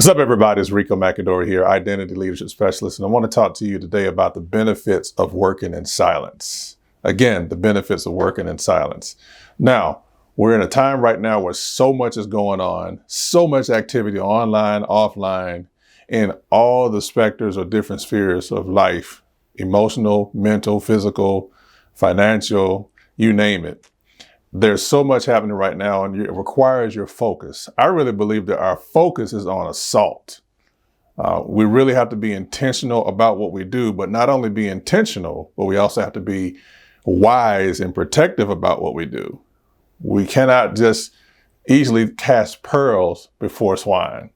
What's up, everybody? It's Ricco McAdory here, Identity Leadership Specialist, and I want to talk to you today about the benefits of working in silence. Again, the benefits of working in silence. Now, we're in a time right now where so much is going on, so much activity online, offline, in all the specters or different spheres of life, emotional, mental, physical, financial, you name it. There's so much happening right now and it requires your focus. I really believe that our focus is on assault. We really have to be intentional about what we do, but not only be intentional, but we also have to be wise and protective about what we do. We cannot just easily cast pearls before swine.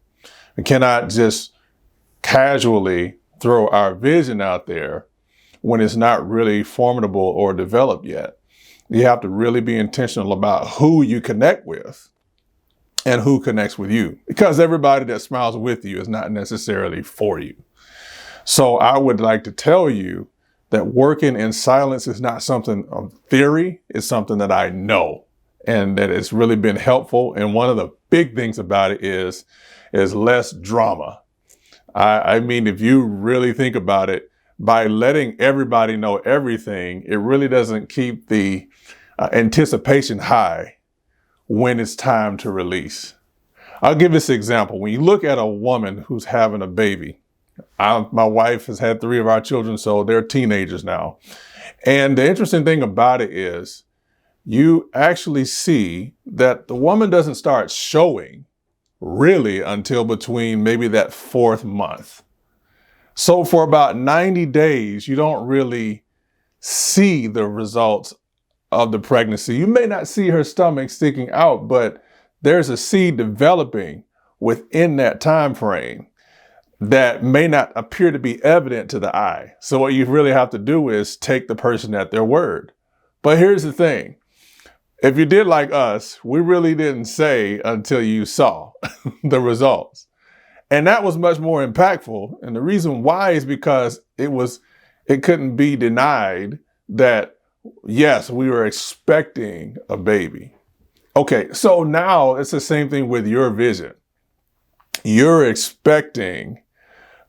We cannot just casually throw our vision out there when it's not really formidable or developed yet. You have to really be intentional about who you connect with and who connects with you, because everybody that smiles with you is not necessarily for you. So I would like to tell you that working in silence is not something of theory. It's something that I know and that it's really been helpful. And one of the big things about it is less drama. I mean, if you really think about it, by letting everybody know everything, it really doesn't keep the anticipation high when it's time to release. I'll give this example. When you look at a woman who's having a baby, my wife has had 3 of our children, so they're teenagers now. And the interesting thing about it is you actually see that the woman doesn't start showing really until between maybe that 4th month. So for about 90 days, you don't really see the results of the pregnancy. You may not see her stomach sticking out, but there's a seed developing within that time frame that may not appear to be evident to the eye. So what you really have to do is take the person at their word. But here's the thing. If you did like us, we really didn't say until you saw the results. And that was much more impactful. And the reason why is because it couldn't be denied that, yes, we were expecting a baby. Okay, so now it's the same thing with your vision. You're expecting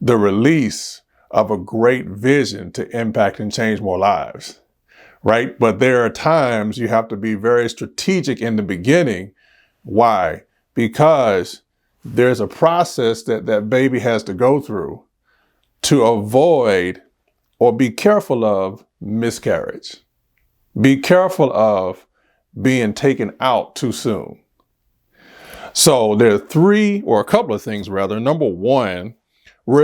the release of a great vision to impact and change more lives, right? But there are times you have to be very strategic in the beginning. Why? Because there's a process that baby has to go through to avoid or be careful of miscarriage. Be careful of being taken out too soon. So there are 3 or a couple of things rather. Number 1, I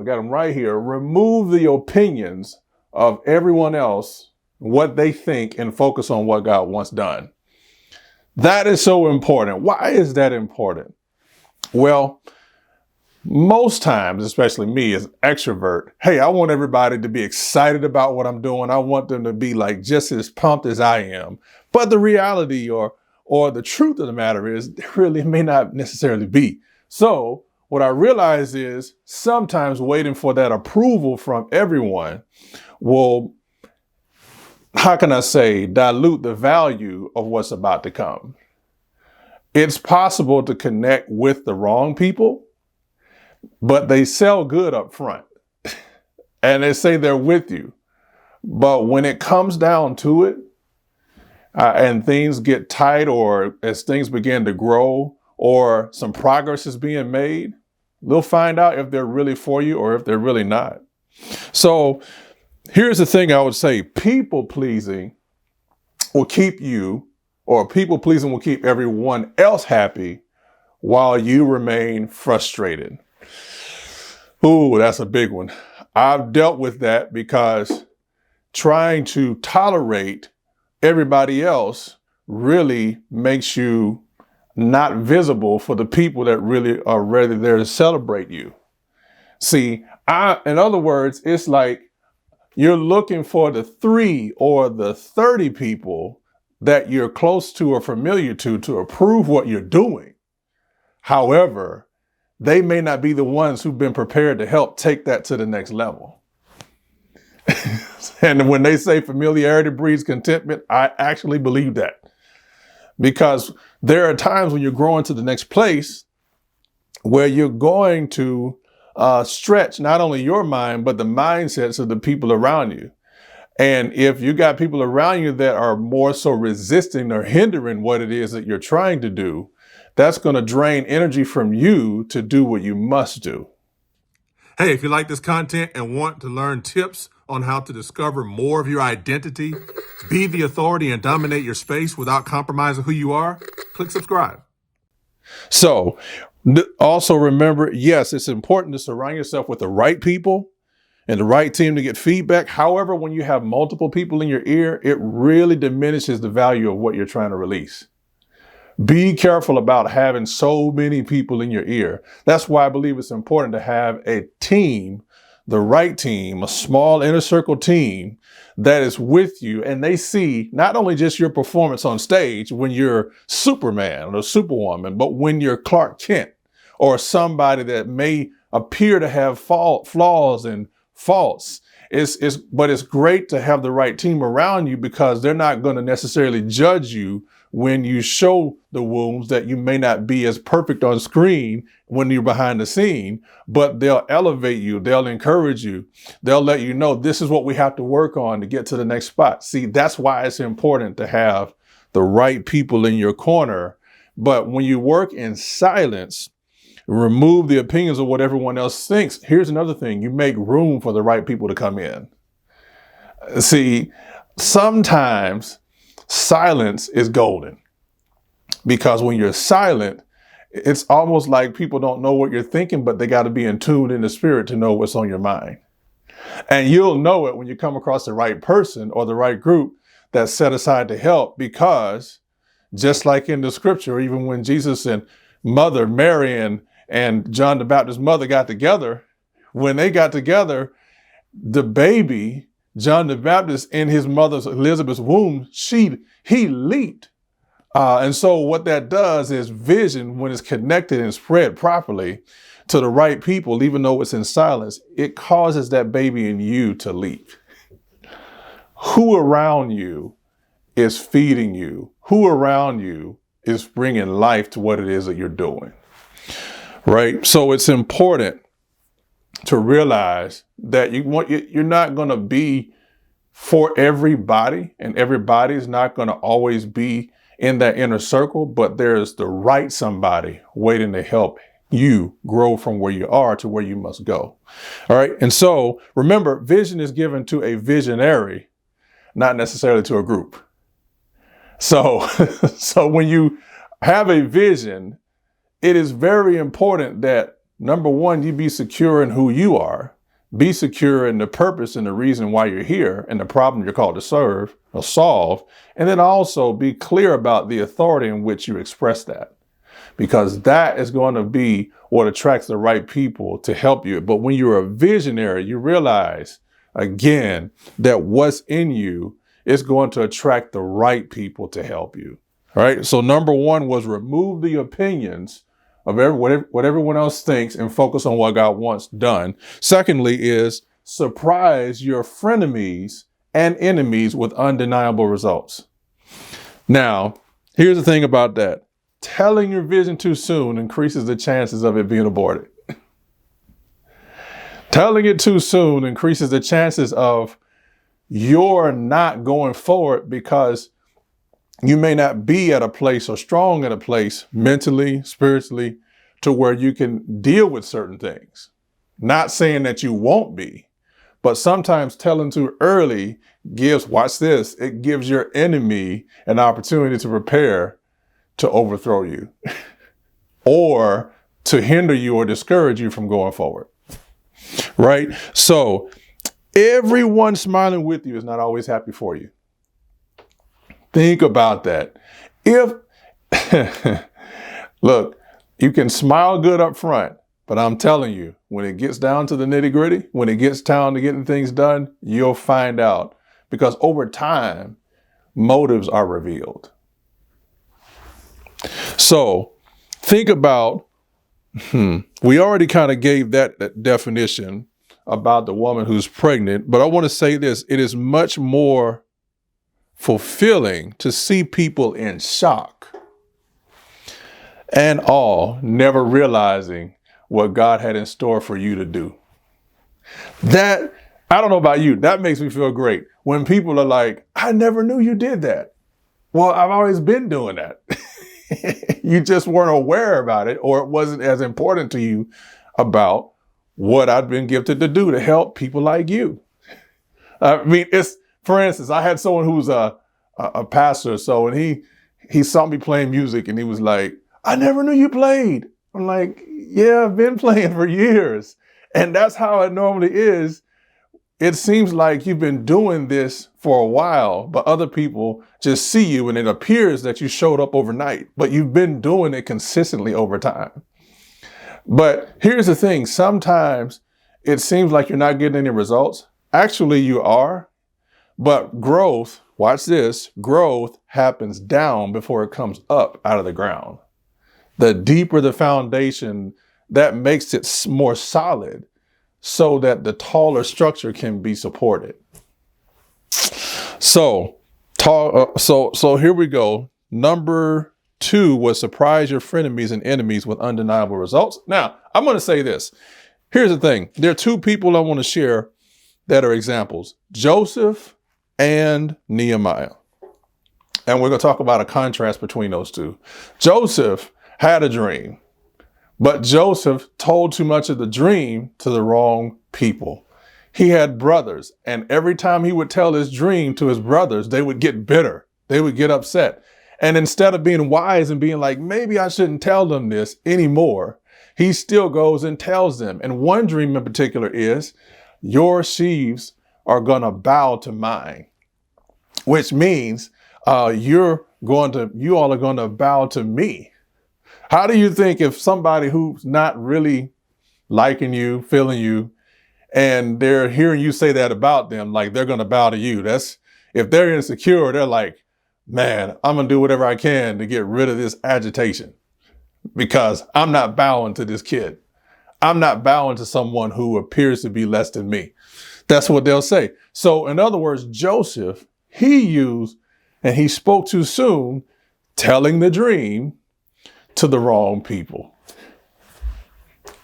got them right here, remove the opinions of everyone else, what they think, and focus on what God wants done. That is so important. Why is that important? Well, most times, especially me as an extrovert, hey, I want everybody to be excited about what I'm doing. I want them to be like just as pumped as I am. But the reality or the truth of the matter is it really may not necessarily be. So what I realize is sometimes waiting for that approval from everyone will, dilute the value of what's about to come. It's possible to connect with the wrong people, but they sell good up front and they say they're with you. But when it comes down to it and things get tight, or as things begin to grow or some progress is being made, they'll find out if they're really for you or if they're really not. So here's the thing I would say. People pleasing will keep everyone else happy while you remain frustrated. Ooh, that's a big one. I've dealt with that because trying to tolerate everybody else really makes you not visible for the people that really are ready there to celebrate you. See, in other words, it's like you're looking for the 3 or the 30 people that you're close to or familiar to approve what you're doing. However, they may not be the ones who've been prepared to help take that to the next level. And when they say familiarity breeds contentment, I actually believe that. Because there are times when you're growing to the next place where you're going to stretch not only your mind, but the mindsets of the people around you. And if you got people around you that are more so resisting or hindering what it is that you're trying to do, that's going to drain energy from you to do what you must do. Hey, if you like this content and want to learn tips on how to discover more of your identity, be the authority and dominate your space without compromising who you are, click subscribe. So also remember, yes, it's important to surround yourself with the right people and the right team to get feedback. However, when you have multiple people in your ear, it really diminishes the value of what you're trying to release. Be careful about having so many people in your ear. That's why I believe it's important to have a team, the right team, a small inner circle team that is with you. And they see not only just your performance on stage when you're Superman or Superwoman, but when you're Clark Kent or somebody that may appear to have flaws and faults. But it's great to have the right team around you because they're not going to necessarily judge you when you show the wounds that you may not be as perfect on screen when you're behind the scene, but they'll elevate you. They'll encourage you. They'll let you know this is what we have to work on to get to the next spot. See, that's why it's important to have the right people in your corner. But when you work in silence, remove the opinions of what everyone else thinks. Here's another thing. You make room for the right people to come in. See, sometimes silence is golden because when you're silent, it's almost like people don't know what you're thinking, but they got to be in tune in the spirit to know what's on your mind. And you'll know it when you come across the right person or the right group that's set aside to help, because just like in the scripture, even when Jesus and Mother Mary and John the Baptist's mother got together, when they got together, the baby, John the Baptist, in his mother's Elizabeth's womb, he leaped. And so what that does is vision, when it's connected and spread properly to the right people, even though it's in silence, it causes that baby in you to leap. Who around you is feeding you? Who around you is bringing life to what it is that you're doing? Right? So it's important to realize that you're not going to be for everybody, and everybody is not going to always be in that inner circle, but there's the right somebody waiting to help you grow from where you are to where you must go. All right. And so remember, vision is given to a visionary, not necessarily to a group. So, so when you have a vision, it is very important that, number one, you be secure in who you are, be secure in the purpose and the reason why you're here and the problem you're called to serve or solve. And then also be clear about the authority in which you express that, because that is going to be what attracts the right people to help you. But when you're a visionary, you realize, again, that what's in you is going to attract the right people to help you. All right. So number one was remove the opinions of what everyone else thinks and focus on what God wants done. Secondly is surprise your frenemies and enemies with undeniable results. Now, here's the thing about that. Telling your vision too soon increases the chances of it being aborted. Telling it too soon increases the chances of you're not going forward, because you may not be at a place or strong at a place mentally, spiritually, to where you can deal with certain things. Not saying that you won't be, but sometimes telling too early watch this, it gives your enemy an opportunity to prepare to overthrow you or to hinder you or discourage you from going forward. Right? So everyone smiling with you is not always happy for you. Think about that. Look, you can smile good up front, but I'm telling you, when it gets down to the nitty gritty, when it gets down to getting things done, you'll find out, because over time, motives are revealed. So think about, we already kind of gave that definition about the woman who's pregnant, but I want to say this, it is much more fulfilling to see people in shock and awe, never realizing what God had in store for you to do. That, I don't know about you, that makes me feel great. When people are like, I never knew you did that. Well, I've always been doing that. You just weren't aware about it, or it wasn't as important to you about what I've been gifted to do to help people like you. I mean, for instance, I had someone who was a pastor, and he saw me playing music and he was like, I never knew you played. I'm like, yeah, I've been playing for years. And that's how it normally is. It seems like you've been doing this for a while, but other people just see you and it appears that you showed up overnight, but you've been doing it consistently over time. But here's the thing. Sometimes it seems like you're not getting any results. Actually, you are. But growth, watch this, growth happens down before it comes up out of the ground. The deeper the foundation, that makes it more solid so that the taller structure can be supported. So here we go. Number 2 was surprise your frenemies and enemies with undeniable results. Now, I'm going to say this. Here's the thing. There are 2 people I want to share that are examples, Joseph and Nehemiah. And we're going to talk about a contrast between those 2. Joseph had a dream, but Joseph told too much of the dream to the wrong people. He had brothers, and every time he would tell his dream to his brothers, they would get bitter. They would get upset. And instead of being wise and being like, maybe I shouldn't tell them this anymore, he still goes and tells them. And one dream in particular is, your sheaves are going to bow to mine, which means you all are going to bow to me. How do you think if somebody who's not really liking you, feeling you, and they're hearing you say that about them, like they're going to bow to you? That's, if they're insecure, they're like, man, I'm going to do whatever I can to get rid of this agitation because I'm not bowing to this kid. I'm not bowing to someone who appears to be less than me. That's what they'll say. So in other words, Joseph, he used, and he spoke too soon, telling the dream to the wrong people.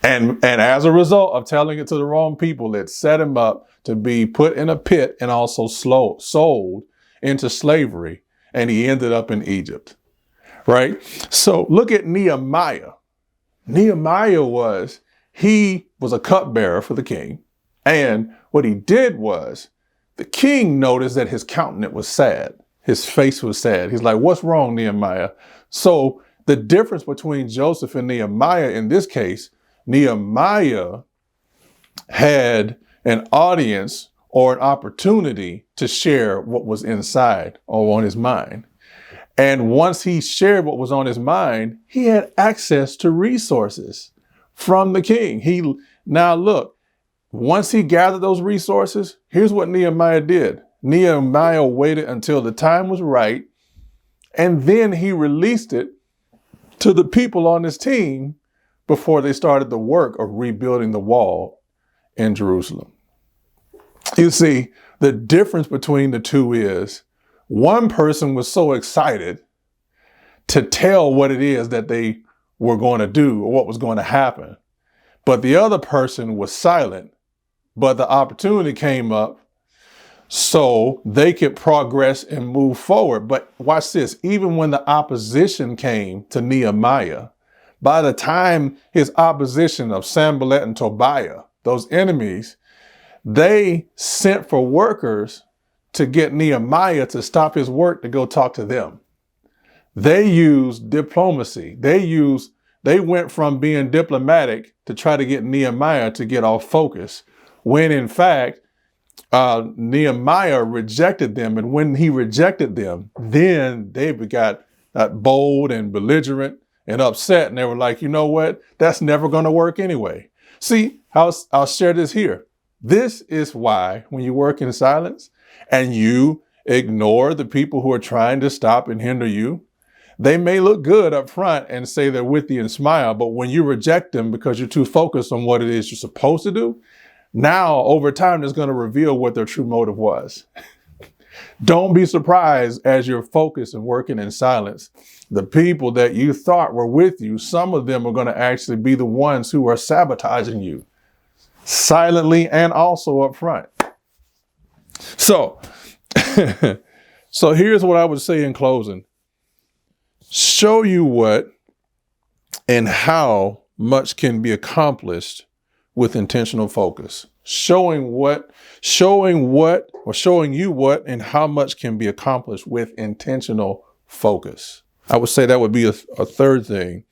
And as a result of telling it to the wrong people, it set him up to be put in a pit and also sold into slavery. And he ended up in Egypt, right? So look at Nehemiah. Nehemiah was a cupbearer for the king. And what he did was the king noticed that his countenance was sad. His face was sad. He's like, what's wrong, Nehemiah? So the difference between Joseph and Nehemiah in this case, Nehemiah had an audience or an opportunity to share what was inside or on his mind. And once he shared what was on his mind, he had access to resources from the king. Now look, once he gathered those resources, here's what Nehemiah did. Nehemiah waited until the time was right, and then he released it to the people on his team before they started the work of rebuilding the wall in Jerusalem. You see, the difference between the 2 is one person was so excited to tell what it is that they were going to do or what was going to happen, but the other person was silent, but the opportunity came up so they could progress and move forward. But watch this, even when the opposition came to Nehemiah, by the time his opposition of Sanballat and Tobiah, those enemies, they sent for workers to get Nehemiah to stop his work to go talk to them. They used diplomacy. They went from being diplomatic to try to get Nehemiah to get off focus, when in fact, Nehemiah rejected them. And when he rejected them, then they got bold and belligerent and upset. And they were like, you know what? That's never going to work anyway. See, I'll share this here. This is why when you work in silence and you ignore the people who are trying to stop and hinder you, they may look good up front and say they're with you and smile, but when you reject them because you're too focused on what it is you're supposed to do, now over time it's going to reveal what their true motive was. Don't be surprised as you're focused and working in silence. The people that you thought were with you, some of them are going to actually be the ones who are sabotaging you silently and also up front. So, so here's what I would say in closing. Show you what and how much can be accomplished with intentional focus. Showing you what and how much can be accomplished with intentional focus. I would say that would be a third thing.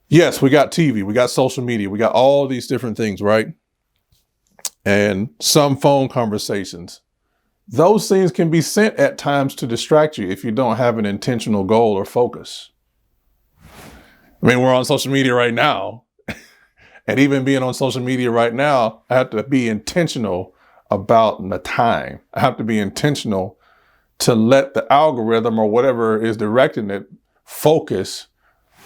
Yes, we got TV, we got social media, we got all these different things, right? And some phone conversations. Those things can be sent at times to distract you if you don't have an intentional goal or focus. I mean, we're on social media right now. And even being on social media right now, I have to be intentional about the time. I have to be intentional to let the algorithm or whatever is directing it focus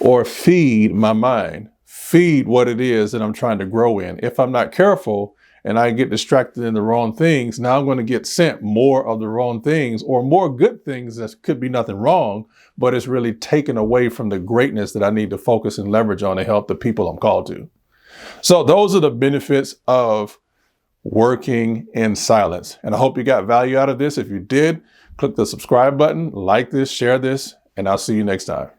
or feed my mind, feed what it is that I'm trying to grow in. If I'm not careful and I get distracted in the wrong things, now I'm going to get sent more of the wrong things or more good things that could be nothing wrong, but it's really taken away from the greatness that I need to focus and leverage on to help the people I'm called to. So those are the benefits of working in silence. And I hope you got value out of this. If you did, click the subscribe button, like this, share this, and I'll see you next time.